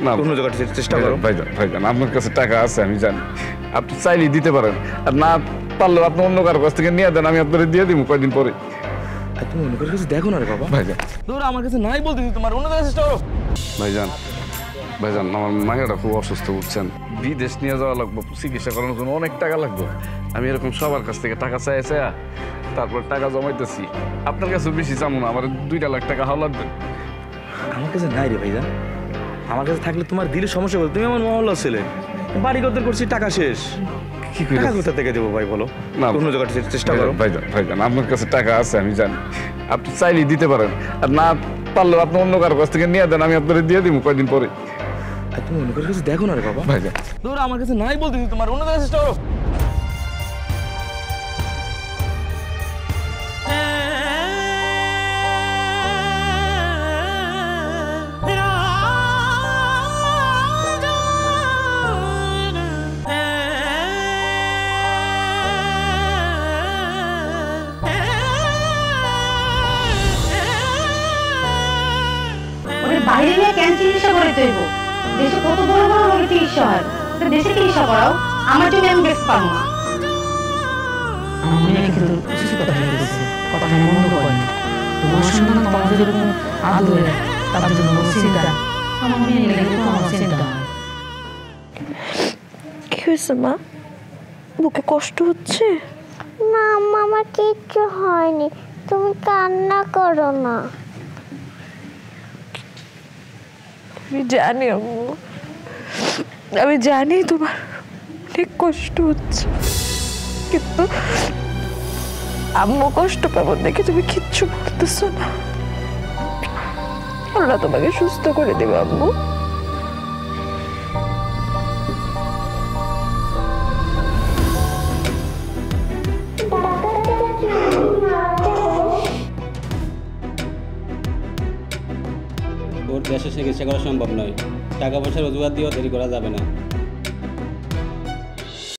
না অন্য জায়গায় চেষ্টা করো। ভাইজান ভাইজান আপনার কাছে টাকা আছে আমি জানি, আপনি চাইলেই দিতে পারেন, আর না পারলেও আপনি অন্য কারো কাছ থেকে নিয়ে দেন, আমি আপনাদের দিয়ে দিব কয়েকদিন পরে। তুমি অন্য কারোর কাছে দেখো না রে বাবা। ভাইজান তোরা আমার কাছে নাই বলতেছি, তোমার অন্য জায়গায় চেষ্টা করো। ভাইজান ভাইজান আমার মায়েরা খুব অসুস্থ, বুঝছেন, বিদেশ নিয়ে যাওয়া লাগবে, চিকিৎসা করানোর জন্য অনেক টাকা লাগবে। আমি এরকম সবার কাছ থেকে টাকা চাই তারপর টাকা জমাইতেছি, আপনার কাছে বেশি চামো না, আমার 2 লাখ টাকা হাওয়া লাগবে। আমার কাছে নাই রে ভাইজান, আমার কাছে থাকলে তোমার দিলে সমস্যা বল, তুমি আমার মহল্লা ছেলে, বাড়ি করতে করছি, টাকা শেষ, কি করে টাকা কোথা থেকে দেবো ভাই বলো? না অন্য জায়গায় চেষ্টা করো। ভাইজান ভাইজান আপনার কাছে টাকা আছে আমি জানি, আপনি চাইলেই দিতে পারেন, আর না পারলেও আপনি অন্য কারো কাছ থেকে নিয়ে দেন, আমি আপনাদের দিয়ে দিব কয়েকদিন পরে। তুমি অন্য কারোর কাছে দেখো না রে বাবা। ভাইজান তোরা আমার কাছে নাই বলতেছি, তোমার অন্য জায়গায় চেষ্টা করো। বাইরে নিয়ে কেন চিকিৎসা করে তৈব? দেশে কত বড় বড় রোগী চিকিৎসা হয়, দেশে চিকিৎসা করাও, আমার জন্য আমি দেখতে পারবো না। আমি কিন্তু কিছু কথা বলেছি, কথা মন্দ করেনি। তোমার সন্তান তোমার যেরকম আদরে, তার জন্য চিন্তা, আমার মেয়ে লেগে তো আমার চিন্তা হয়। কি হয়েছে মা, বুকে কষ্ট হচ্ছে? না আম্মা, আমার কিচ্ছু হয়নি, তুমি কান্না করো না। আমি জানি আম্মু, আমি জানি তোমার অনেক কষ্ট হচ্ছে, কিন্তু আম্মু কষ্ট পাবো দেখে তুমি কিচ্ছু বলতেছো না। আল্লাহ তোমাকে সুস্থ করে দেবে আম্মু। ওর দেশে চিকিৎসা করা সম্ভব নয়, টাকা পয়সার অজুহাত দিয়েও দেরি করা যাবে না।